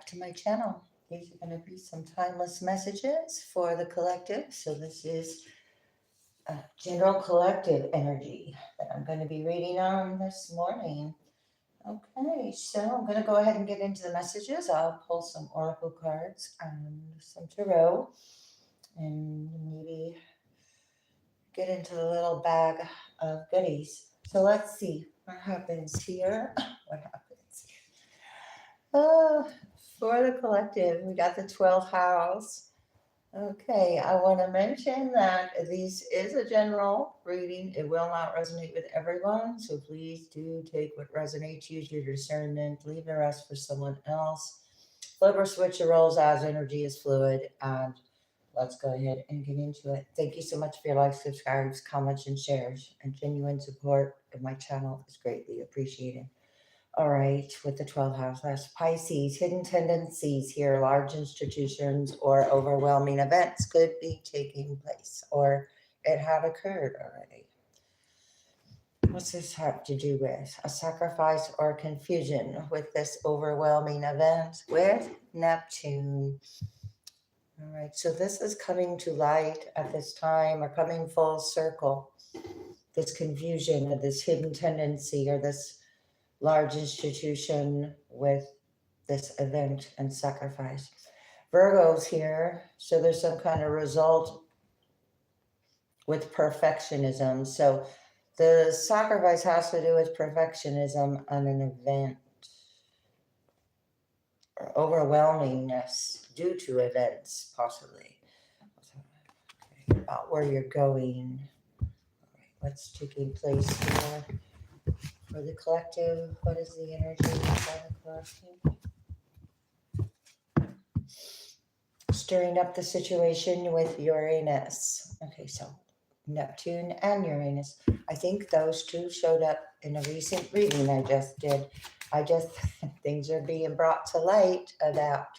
to my channel. These are going to be some timeless messages for the collective. So this is general collective energy that I'm going to be reading on this morning. Okay, so I'm going to go ahead and get into the messages. I'll pull some oracle cards and some tarot and maybe get into the little bag of goodies. So let's see what happens here. What happens? For the collective, we got the 12th house. Okay, I want to mention that this is a general reading. It will not resonate with everyone, so please do take what resonates, use your discernment, leave the rest for someone else. Flip or switch your roles as energy is fluid, and let's go ahead and get into it. Thank you so much for your likes, subscribes, comments, and shares, and genuine support of my channel is greatly appreciated. All right, with the 12th house, that's Pisces. Hidden tendencies here, large institutions or overwhelming events could be taking place, or it had occurred already. What's this have to do with? A sacrifice or confusion with this overwhelming event with Neptune. All right, so this is coming to light at this time, or coming full circle. This confusion or this hidden tendency or this large institution with this event and sacrifice. Virgo's here, so there's some kind of result with perfectionism. So the sacrifice has to do with perfectionism on an event, or overwhelmingness due to events, possibly. Okay, about where you're going. All right, what's taking place here? For the collective, what is the energy for the collective? Stirring up the situation with Uranus. Okay, so Neptune and Uranus. I think those two showed up in a recent reading I just did. Things are being brought to light about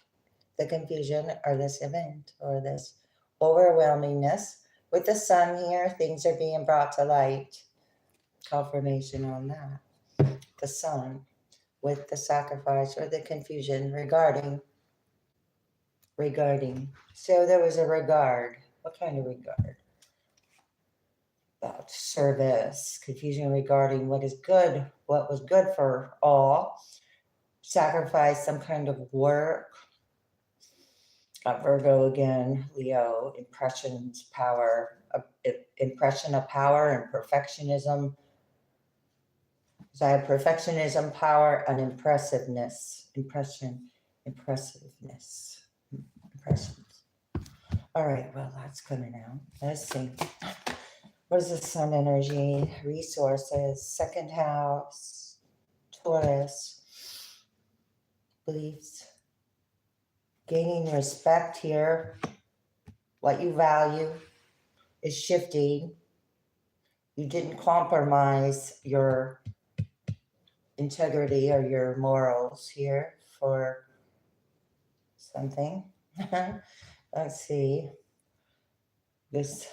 the confusion or this event or this overwhelmingness. With the sun here, things are being brought to light. Confirmation on that. The sun with the sacrifice or the confusion regarding. So there was a regard. What kind of regard? About service, confusion regarding what is good, what was good for all. Sacrifice, some kind of work. Got Virgo again, Leo, impressions, power, impression of power and perfectionism. So I have perfectionism, power, and impressiveness. Impressiveness. All right, well, that's coming out. Let's see. What is the sun energy? Resources, second house, Taurus, beliefs, gaining respect here. What you value is shifting. You didn't compromise your integrity or your morals here for something. Let's see. This,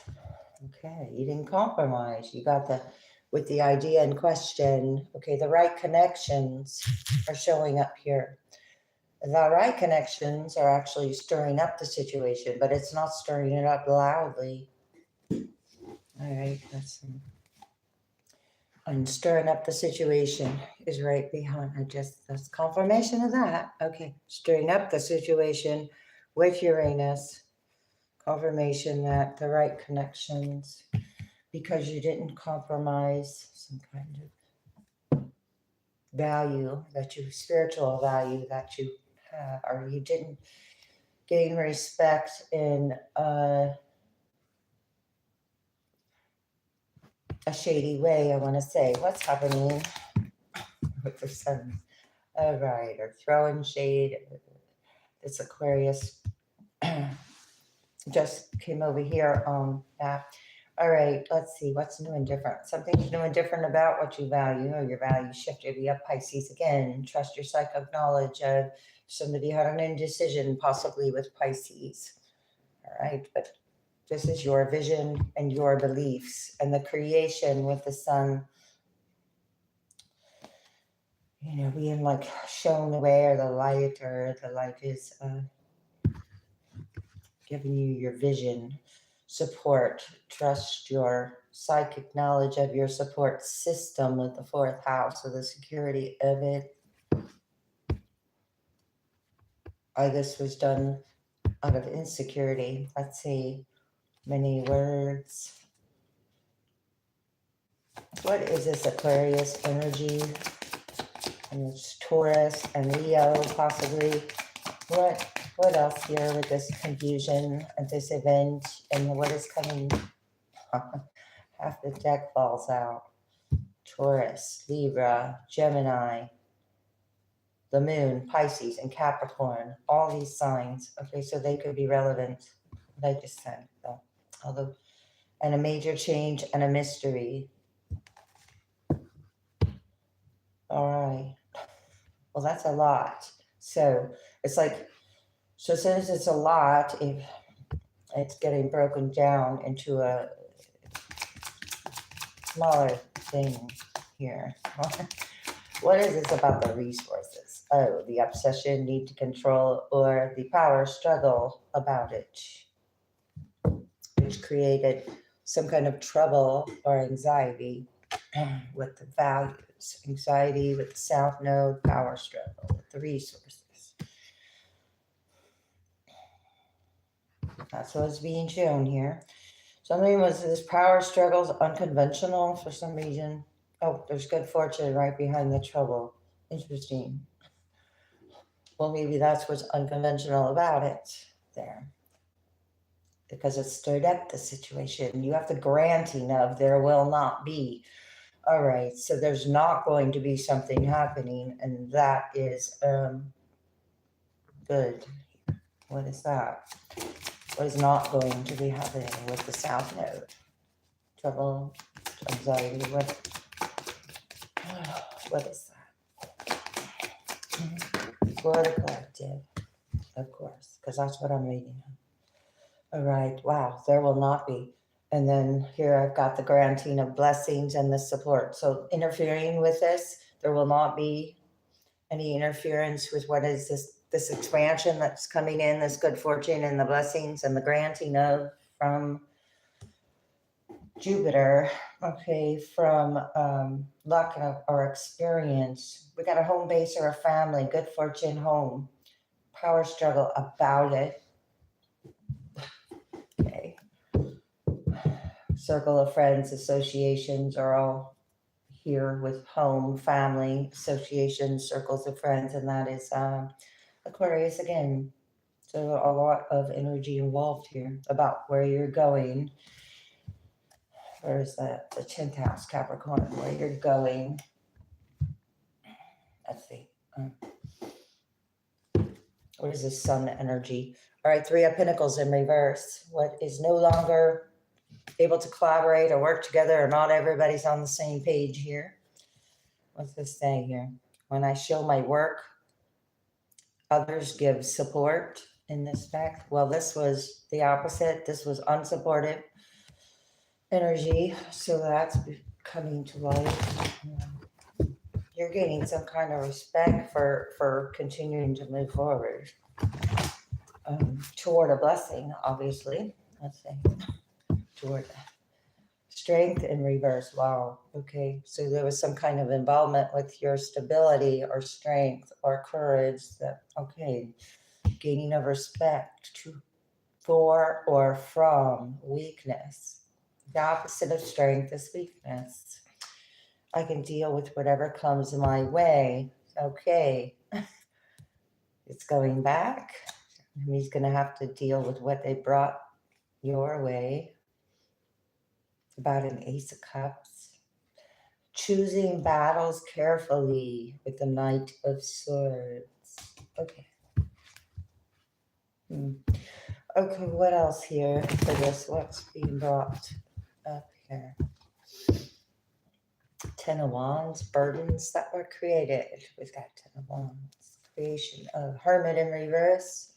okay, you didn't compromise. You got with the idea in question. Okay, the right connections are showing up here. The right connections are actually stirring up the situation, but it's not stirring it up loudly. All right, and stirring up the situation is right behind. That's confirmation of that. Okay, stirring up the situation with Uranus. Confirmation that the right connections, because you didn't compromise some kind of value spiritual value that you have, or you didn't gain respect in a shady way, I want to say. What's happening with the sun? All right, or throwing shade. This Aquarius just came over here on that. All right, let's see. What's new and different? Something's new and different about what you value, or your value shifted. We have Pisces again. Trust your psychic knowledge of somebody had an indecision, possibly with Pisces. All right, but this is your vision and your beliefs and the creation with the sun. being like shown the way, or the light is giving you your vision, support, trust your psychic knowledge of your support system with the fourth house, so the security of it. This was done out of insecurity. Let's see, many words. What is this Aquarius energy? And it's Taurus and Leo, possibly. What else here with this confusion at this event, and what is coming? Half the deck falls out. Taurus, Libra, Gemini, the moon, Pisces, and Capricorn. All these signs. Okay, so they could be relevant. What I just said, though. Although, and a major change and a mystery. All right. Well, that's a lot. So it's like, so since it's a lot, if it's getting broken down into a smaller thing here. What is this about the resources? Oh, the obsession, need to control, or the power struggle about it, which created some kind of trouble or anxiety with the values. Anxiety with the South Node, power struggle with the resources. That's what's being shown here. Somebody was, this power struggle's unconventional for some reason. Oh, there's good fortune right behind the trouble. Interesting. Well, maybe that's what's unconventional about it there. Because it stirred up the situation. You have the granting of there will not be. All right, so there's not going to be something happening, and that is good. What is that? What is not going to be happening with the South Node? Trouble, anxiety, what is that? For the collective, of course, because that's what I'm reading. All right, wow, there will not be. And then here I've got the granting of blessings and the support. So interfering with this, there will not be any interference with what is this expansion that's coming in, this good fortune and the blessings and the granting of from Jupiter, okay, from luck or experience. We got a home base or a family, good fortune, home, power struggle about it. Okay. Circle of friends, associations are all here with home, family, associations, circles of friends, and that is Aquarius again. So a lot of energy involved here about where you're going. Where is that? The 10th house, Capricorn, where you're going. Let's see. What is this sun energy? All right, 3 of Pentacles in reverse. What is no longer able to collaborate or work together, or not everybody's on the same page here. What's this saying here? When I show my work, others give support in this fact. Well, this was the opposite. This was unsupportive energy. So that's coming to light. You're gaining some kind of respect for continuing to move forward toward a blessing, obviously. Let's say toward strength in reverse. Wow. Okay. So there was some kind of involvement with your stability or strength or courage that, okay, gaining of respect for or from weakness. The opposite of strength is weakness. I can deal with whatever comes my way. Okay. It's going back. He's going to have to deal with what they brought your way. About an Ace of Cups. Choosing battles carefully with the Knight of Swords. Okay. Okay, what else here for this? What's being brought up here? 10 of Wands, burdens that were created. We've got 10 of Wands. Creation of Hermit in reverse.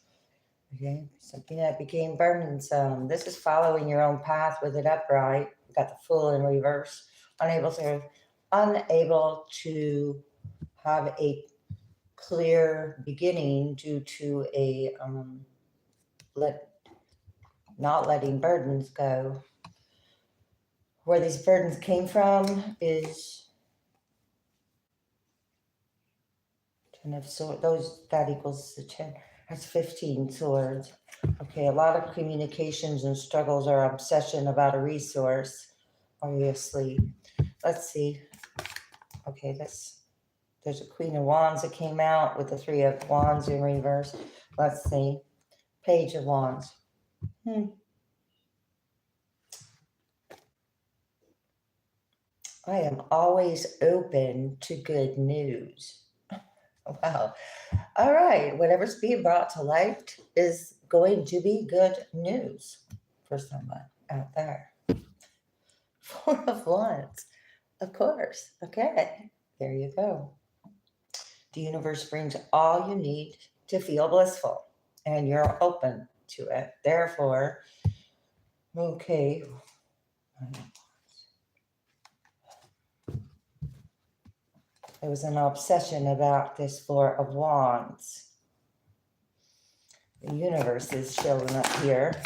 Okay, something that became burdensome. This is following your own path with it upright. We've got the Fool in reverse. Unable to have a clear beginning due to a not letting burdens go. Where these burdens came from is 10 of swords. Those, that equals the 10. That's 15 swords. Okay, a lot of communications and struggles or obsession about a resource, obviously. Let's see. Okay, there's a Queen of Wands that came out with the Three of Wands in reverse. Let's see. Page of Wands. I am always open to good news. Wow. All right. Whatever's being brought to light is going to be good news for someone out there. Four of Wands. Of course. Okay. There you go. The universe brings all you need to feel blissful, and you're open to it. Therefore, okay. There was an obsession about this Four of Wands. The universe is showing up here.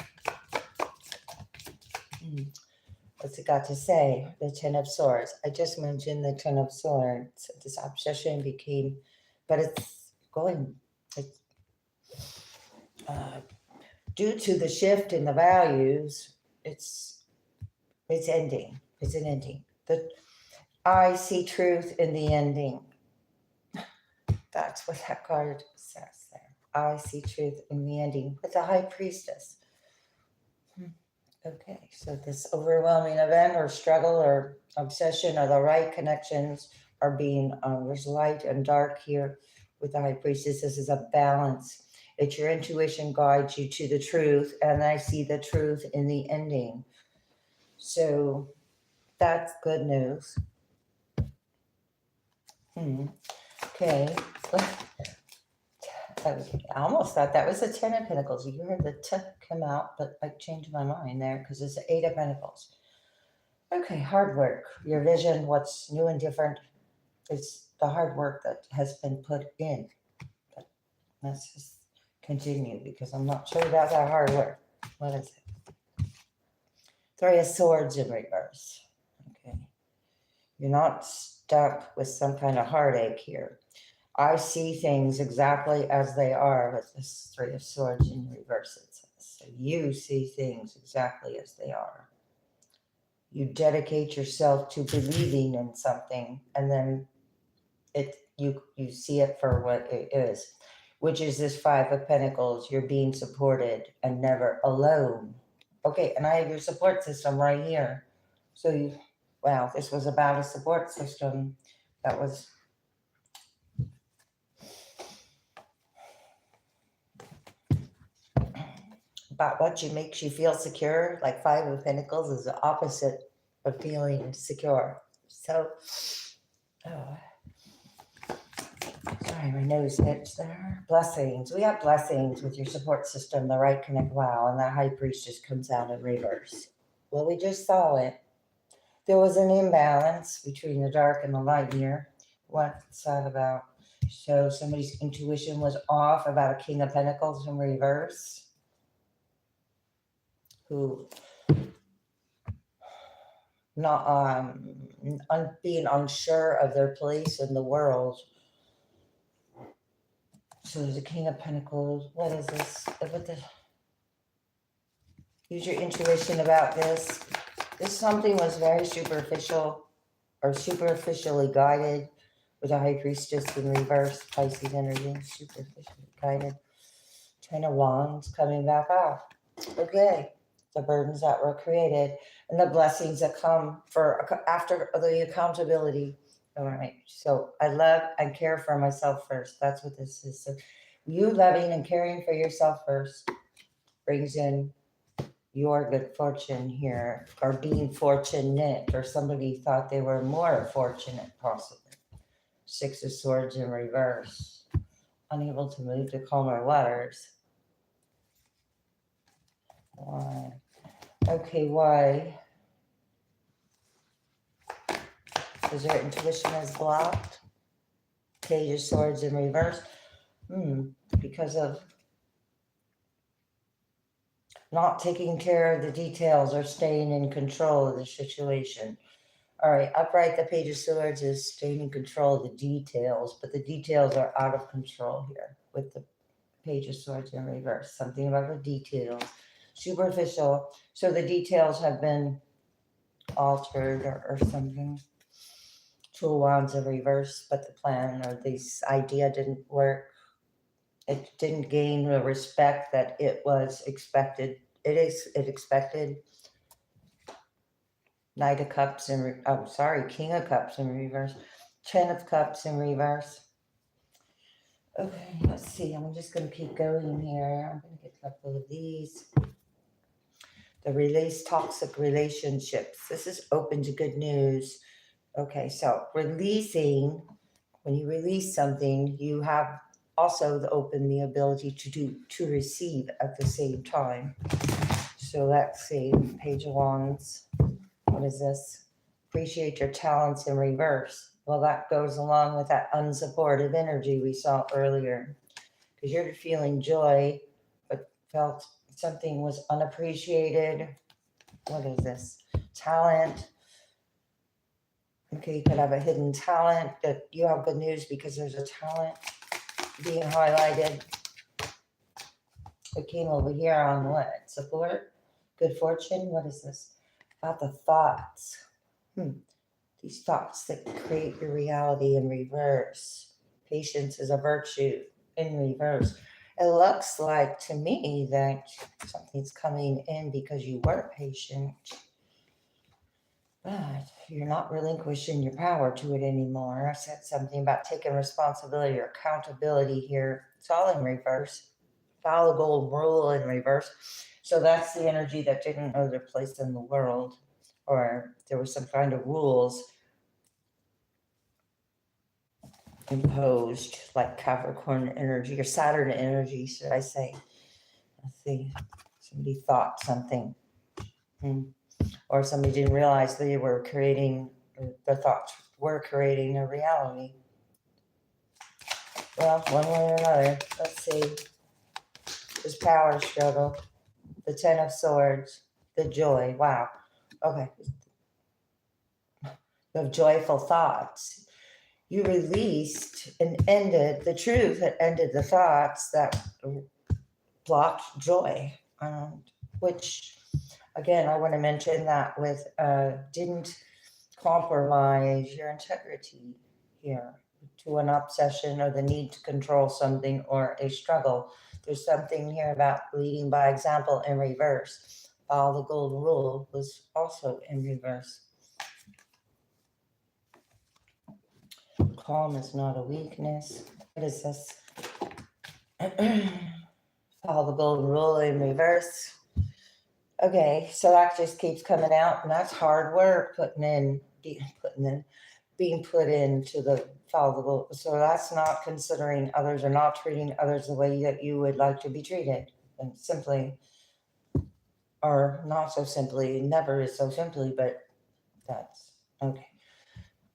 What's it got to say? The Ten of Swords. I just mentioned the Ten of Swords. This obsession became, but it's going, it's, due to the shift in the values, it's ending. It's an ending. I see truth in the ending. That's what that card says there. I see truth in the ending with the High Priestess. Okay, so this overwhelming event or struggle or obsession or the right connections are being, there's light and dark here with the High Priestess. This is a balance. It's your intuition guides you to the truth, and I see the truth in the ending. So that's good news. Okay. I almost thought that was the Ten of Pentacles. You heard the T come out, but I changed my mind there because it's the Eight of Pentacles. Okay, hard work. Your vision, what's new and different, is the hard work that has been put in. But let's just continue because I'm not sure about that hard work. What is it? Three of Swords in reverse. Okay. You're not stuck with some kind of heartache here. I see things exactly as they are with this Three of Swords in reverse. It says. So you see things exactly as they are. You dedicate yourself to believing in something, and then you see it for what it is, which is this Five of Pentacles. You're being supported and never alone. Okay, and I have your support system right here. So wow, this was about a support system that was about what makes you feel secure. Like Five of Pentacles is the opposite of feeling secure. So, sorry, my nose itched there. Blessings. We have blessings with your support system, the right connect. Wow, and that High Priestess comes out in reverse. Well, we just saw it. There was an imbalance between the dark and the light here. What's that about? So somebody's intuition was off about a King of Pentacles in reverse. Who not being unsure of their place in the world. So there's a King of Pentacles. What is this? Use your intuition about this. This something was very superficial or superficially guided with a High Priestess in reverse. Pisces energy, superficially guided. Ten of Wands coming back off. Okay. The burdens that were created and the blessings that come after the accountability. All right. So I love and care for myself first. That's what this is. So you loving and caring for yourself first brings in your good fortune here, or being fortunate, or somebody thought they were more fortunate, possibly. Six of Swords in reverse. Unable to move to calmer waters. Why? Okay, why? Because your intuition is blocked. Page of Swords in reverse. Because of not taking care of the details or staying in control of the situation. All right, upright, the Page of Swords is staying in control of the details, but the details are out of control here with the Page of Swords in reverse. Something about the details, superficial. So the details have been altered or something. Two of Wands in reverse, but the plan or this idea didn't work. It didn't gain the respect that it was expected. It expected. Knight of Cups in, King of Cups in reverse. 10 of Cups in reverse. Okay, let's see. I'm just going to keep going here. I'm going to get a couple of these. The release toxic relationships. This is open to good news. Okay, so releasing, when you release something, you have also the ability to receive at the same time. So let's see. Page of Wands. What is this? Appreciate your talents in reverse. Well, that goes along with that unsupportive energy we saw earlier. Because you're feeling joy, but felt something was unappreciated. What is this? Talent. Okay, you could have a hidden talent that you have good news because there's a talent being highlighted. It came over here on what? Support? Good fortune? What is this? About the thoughts. These thoughts that create your reality in reverse. Patience is a virtue in reverse. It looks like to me that something's coming in because you were patient, but you're not relinquishing your power to it anymore. I said something about taking responsibility or accountability here. It's all in reverse. Follow the golden rule in reverse. So that's the energy that didn't know their place in the world, or there was some kind of rules imposed, like Capricorn energy or Saturn energy, should I say. Let's see. Somebody thought something. Or somebody didn't realize they were creating, their thoughts were creating a reality. Well, one way or another, let's see. This power struggle, the 10 of Swords, the joy. Wow. Okay. You have joyful thoughts. You released and ended the truth that ended the thoughts that blocked joy, which, again, I want to mention that with didn't compromise your integrity here to an obsession or the need to control something or a struggle. There's something here about leading by example in reverse. Follow the golden rule was also in reverse. Calm is not a weakness. What is this? Follow the golden rule in reverse. Okay, so that just keeps coming out, and that's hard work being put into the follow the rule. So that's not considering others or not treating others the way that you would like to be treated, and simply, or not so simply, never is so simply, but that's okay.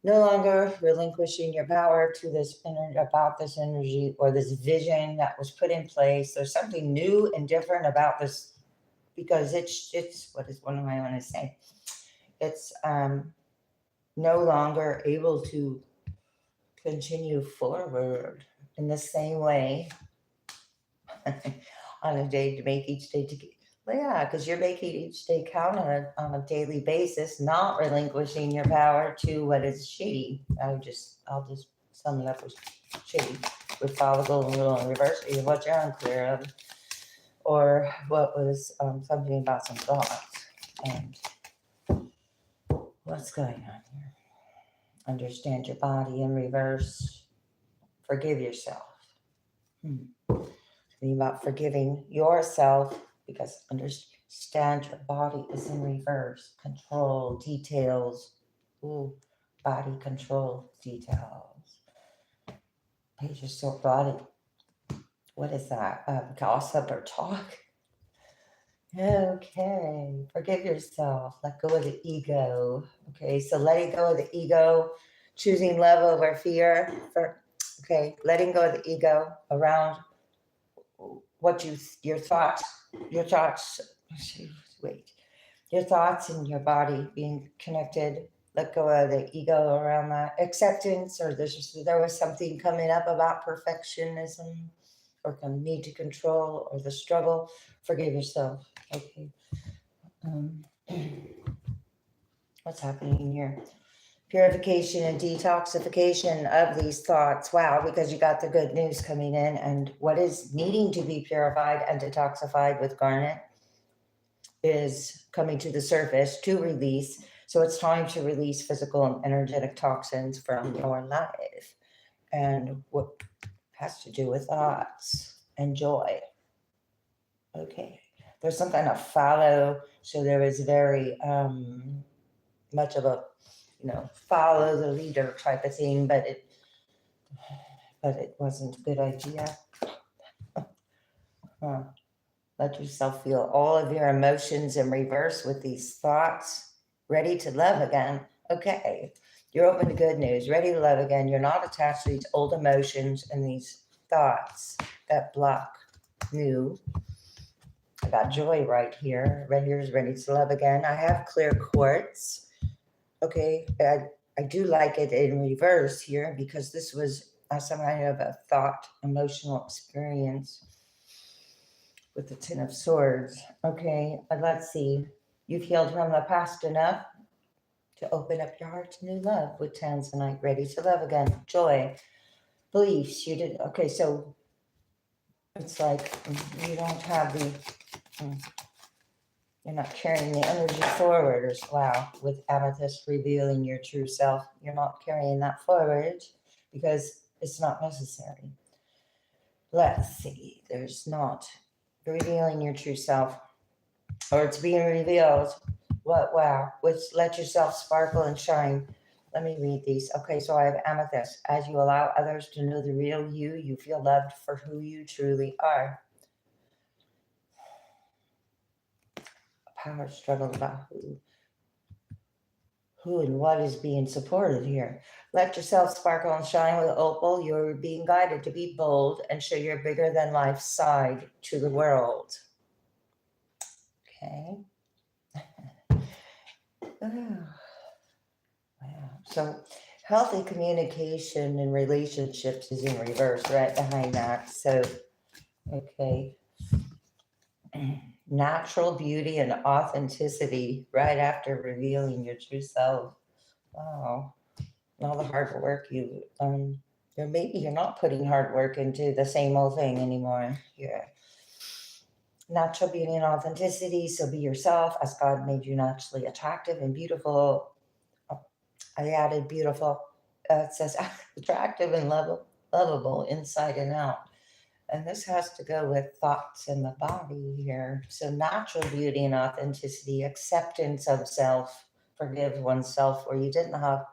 No longer relinquishing your power to this about this energy or this vision that was put in place. There's something new and different about this, because it's what am I going to say? It's no longer able to continue forward in the same way on a day to make each day to get. Yeah, because you're making each day count on a daily basis, not relinquishing your power to what is shady. I'll just sum it up as shady with follow the golden rule in reverse, either what you're unclear of, or what was something about some thoughts. And what's going on here? Understand your body in reverse. Forgive yourself. Think about forgiving yourself, because understand your body is in reverse. Control details. Body control details. Page of Swords body. What is that? Gossip or talk? Okay. Forgive yourself. Let go of the ego. Okay. So letting go of the ego, choosing love over fear. Okay, letting go of the ego around what your thoughts, wait, your thoughts and your body being connected. Let go of the ego around that acceptance, or there was something coming up about perfectionism, or need to control, or the struggle. Forgive yourself. Okay. What's happening here? Purification and detoxification of these thoughts. Wow, because you got the good news coming in, and what is needing to be purified and detoxified with Garnet is coming to the surface to release. So it's time to release physical and energetic toxins from your life, and what has to do with thoughts and joy. Okay, there's some kind of follow. So there is very much of a follow the leader type of thing, but it wasn't a good idea. Let yourself feel all of your emotions in reverse with these thoughts. Ready to love again. Okay, you're open to good news, ready to love again. You're not attached to these old emotions and these thoughts that block new. I got joy right here. Right here is ready to love again. I have clear quartz. Okay, I do like it in reverse here, because this was some kind of a thought, emotional experience with the Ten of Swords. Okay, let's see. You've healed from the past enough to open up your heart to new love with Tanzanite. Ready to love again. Joy. Beliefs. You did. Okay, so it's like you don't have the... You're not carrying the energy forward. Or wow, with Amethyst revealing your true self, you're not carrying that forward because it's not necessary. Let's see. There's not revealing your true self, or it's being revealed. What? Wow. Let yourself sparkle and shine. Let me read these. Okay, so I have Amethyst. As you allow others to know the real you, you feel loved for who you truly are. Power struggle about who and what is being supported here. Let yourself sparkle and shine with Opal. You're being guided to be bold and show your bigger than life side to the world. Okay. Wow. So healthy communication and relationships is in reverse right behind that. So, okay. Natural beauty and authenticity right after revealing your true self. Wow. All the hard work maybe you're not putting hard work into the same old thing anymore. Yeah. Natural beauty and authenticity. So be yourself as God made you naturally attractive and beautiful. I added beautiful. It says attractive and lovable inside and out. And this has to go with thoughts in the body here. So natural beauty and authenticity, acceptance of self, forgive oneself where you didn't have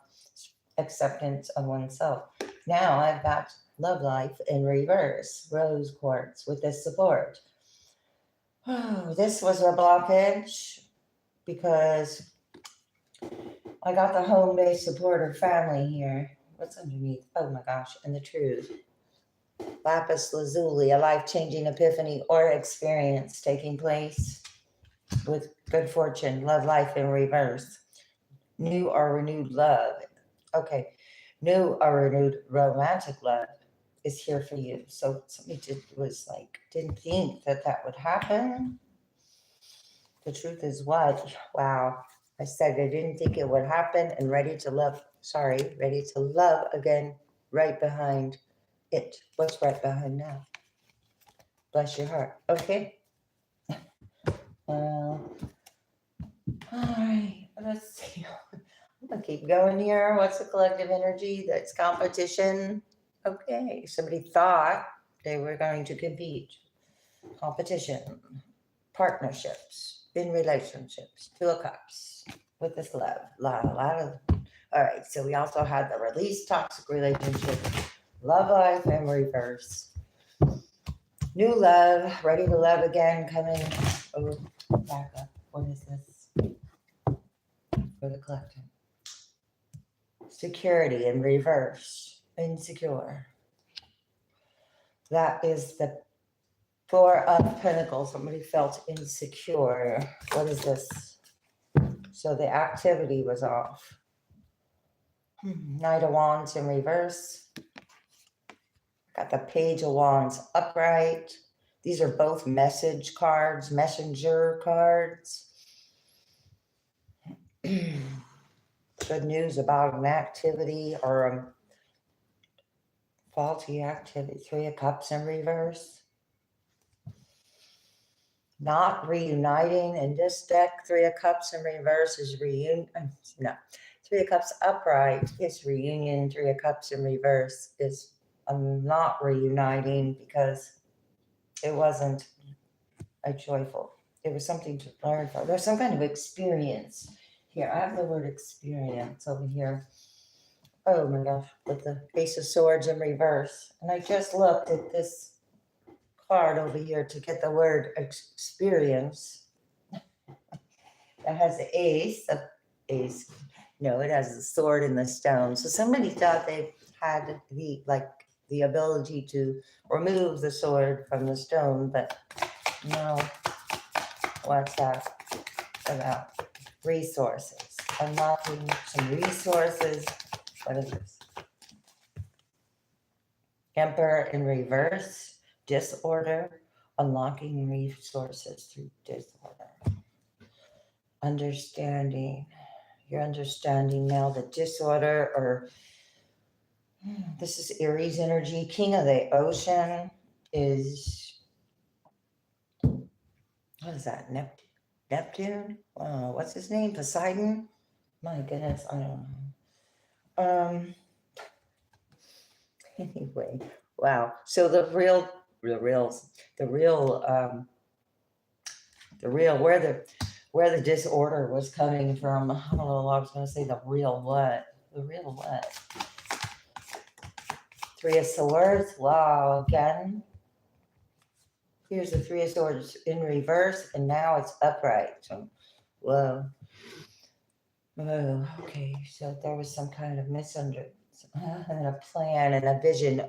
acceptance of oneself. Now I've got love life in reverse, rose quartz with this support. Oh, this was a blockage because I got the home-based supporter family here. What's underneath? Oh my gosh, and the truth. Lapis lazuli, a life-changing epiphany or experience taking place with good fortune, love life in reverse. New or renewed love. Okay, new or renewed romantic love is here for you. So somebody didn't think that would happen. The truth is what? Wow. I said I didn't think it would happen, and ready to love again right behind it. What's right behind now? Bless your heart. Okay. All right. Let's see. I'm going to keep going here. What's the collective energy? That's competition. Okay. Somebody thought they were going to compete. Competition. Partnerships. In relationships. Two of Cups. With this love. A lot of. All right. So we also had the release toxic relationship. Love life in reverse. New love. Ready to love again. Coming. Oh, back up. What is this? For the collective. Security in reverse. Insecure. That is the Four of Pentacles. Somebody felt insecure. What is this? So the activity was off. Knight of Wands in reverse. Got the Page of Wands upright. These are both message cards, messenger cards. Good news about an activity or a faulty activity. Three of Cups in reverse. Not reuniting in this deck. Three of Cups in reverse is reunion. No. Three of Cups upright is reunion. Three of Cups in reverse is not reuniting because it wasn't a joyful. It was something to learn from. There's some kind of experience here. I have the word experience over here. Oh my gosh, with the Ace of Swords in reverse. And I just looked at this card over here to get the word experience. That has the ace. No, it has the sword and the stone. So somebody thought they had the ability to remove the sword from the stone, but no. What's that about? Resources. Unlocking some resources. What is this? Emperor in reverse. Disorder. Unlocking resources through disorder. Understanding. You're understanding now the disorder, or this is Aries energy. King of the ocean is, what is that? Neptune? What's his name? Poseidon? My goodness, I don't know. Anyway, wow. So the real where the disorder was coming from. I don't know. I was going to say the real what? The real what? Three of Swords. Wow. Again. Here's the Three of Swords in reverse, and now it's upright. So, whoa. Oh, okay. So there was some kind of misunderstanding and a plan and a vision.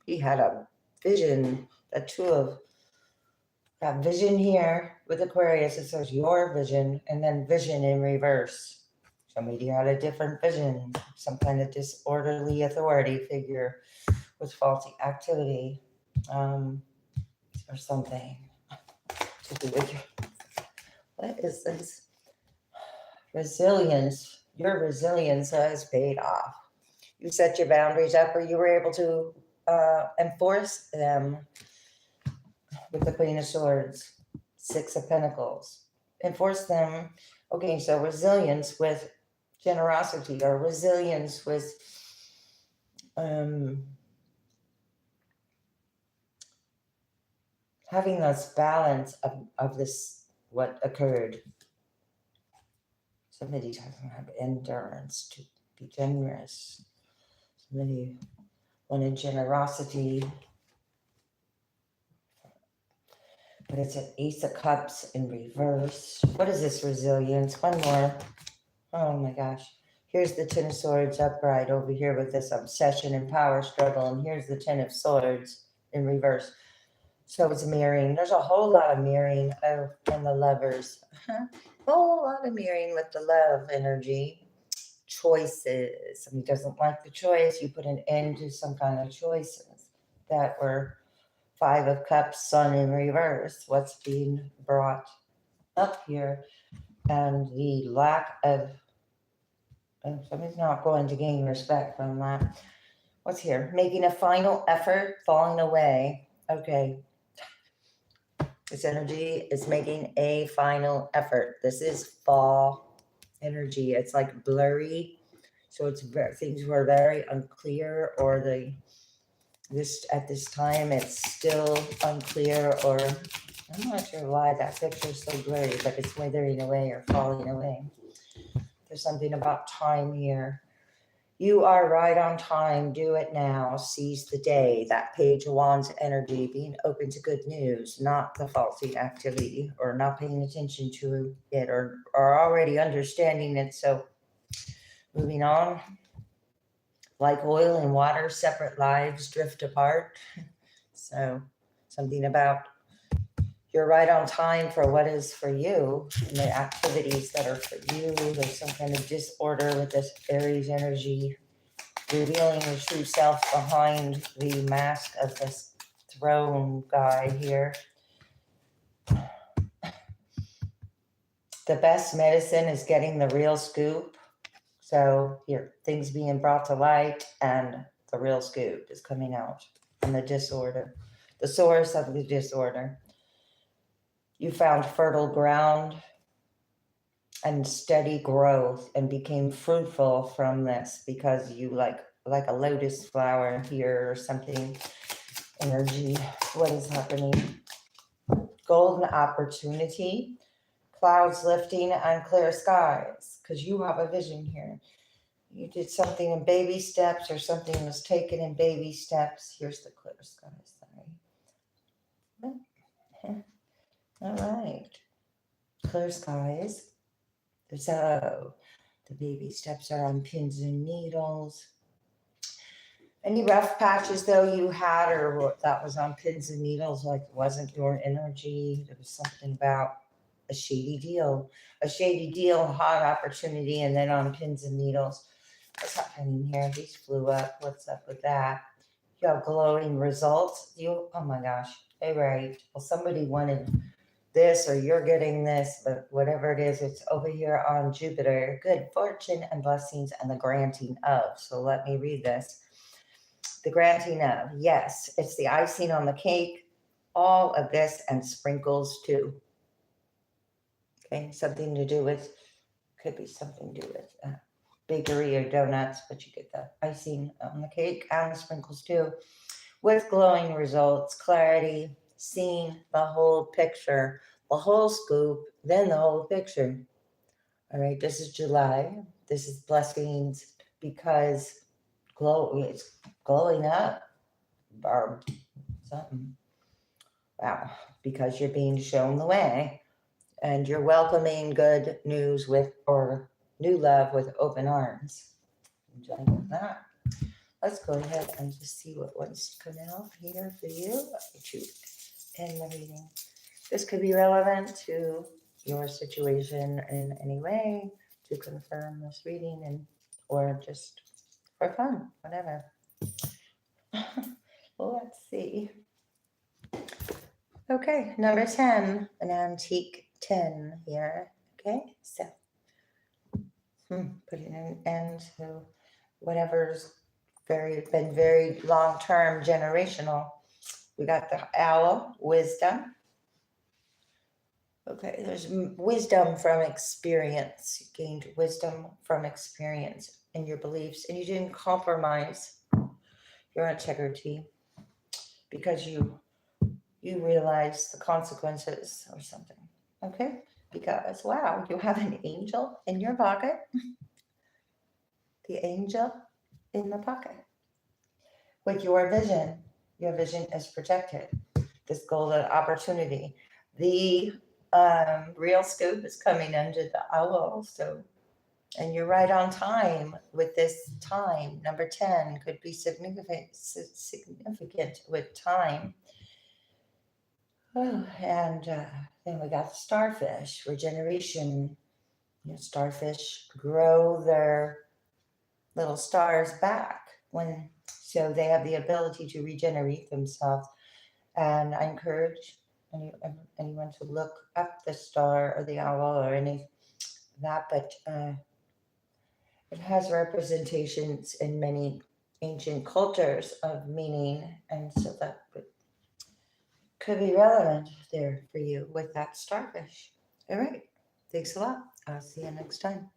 He had a vision. Got vision here with Aquarius. It says your vision, and then vision in reverse. Somebody had a different vision. Some kind of disorderly authority figure with faulty activity, or something to do with your. What is this? Resilience. Your resilience has paid off. You set your boundaries up, or you were able to enforce them with the Queen of Swords, Six of Pentacles. Enforce them. Okay, so resilience with generosity, or resilience with having this balance of this, what occurred. Somebody doesn't have endurance to be generous. Somebody wanted generosity. But it's an Ace of Cups in reverse. What is this resilience? One more. Oh my gosh. Here's the Ten of Swords upright over here with this obsession and power struggle. And here's the Ten of Swords in reverse. So it's mirroring. There's a whole lot of mirroring. Oh, and the Lovers. A whole lot of mirroring with the love energy. Choices. Somebody doesn't like the choice. You put an end to some kind of choices that were Five of Cups, Sun in reverse. What's being brought up here? And the lack of, somebody's not going to gain respect from that. What's here? Making a final effort, falling away. Okay. This energy is making a final effort. This is fall energy. It's like blurry. So it's things were very unclear, or at this time it's still unclear, or I'm not sure why that picture is so blurry, but it's withering away or falling away. There's something about time here. You are right on time. Do it now. Seize the day. That Page of Wands energy, being open to good news, not the faulty activity, or not paying attention to it, or already understanding it. So moving on. Like oil and water, separate lives drift apart. So something about you're right on time for what is for you and the activities that are for you. There's some kind of disorder with this Aries energy, revealing your true self behind the mask of this throne guy here. The best medicine is getting the real scoop. So here, things being brought to light and the real scoop is coming out from the disorder, the source of the disorder. You found fertile ground and steady growth and became fruitful from this because you like a lotus flower here or something. Energy, what is happening? Golden opportunity, clouds lifting and clear skies, because you have a vision here. You did something in baby steps, or something was taken in baby steps. Here's the clear skies, sorry. All right, clear skies. So the baby steps are on pins and needles. Any rough patches though you had, or that was on pins and needles, like it wasn't your energy? There was something about a shady deal, hot opportunity, and then on pins and needles. What's happening here? These flew up. What's up with that? You have glowing results. Oh my gosh. Hey, right. Well, somebody wanted this, or you're getting this, but whatever it is, it's over here on Jupiter. Good fortune and blessings and the granting of. So let me read this. The granting of, yes, it's the icing on the cake, all of this and sprinkles too. Okay, something to do with, could be something to do with bakery or donuts, but you get the icing on the cake and the sprinkles too. With glowing results, clarity, seeing the whole picture, the whole scoop, then the whole picture. All right, this is July. This is blessings because it's glowing up or something. Wow, because you're being shown the way and you're welcoming good news or new love with open arms. Enjoying that. Let's go ahead and just see what one's coming out here for you. In the reading. This could be relevant to your situation in any way to confirm this reading or just for fun, whatever. Well, let's see. Okay, number 10, an antique 10 here. Okay, so putting an end to whatever's been very long-term generational. We got the owl, wisdom. Okay, there's wisdom from experience. You gained wisdom from experience in your beliefs, and you didn't compromise your integrity because you realize the consequences or something. Okay, because wow, you have an angel in your pocket. The angel in the pocket with your vision. Your vision is protected. This golden opportunity. The real scoop is coming under the owl. So, and you're right on time with this time. Number 10 could be significant with time. Oh, and then we got the starfish, regeneration. Starfish grow their little stars back so they have the ability to regenerate themselves. And I encourage anyone to look up the star or the owl or any that, but it has representations in many ancient cultures of meaning, and so that could be relevant there for you with that starfish. All right, thanks a lot. I'll see you next time.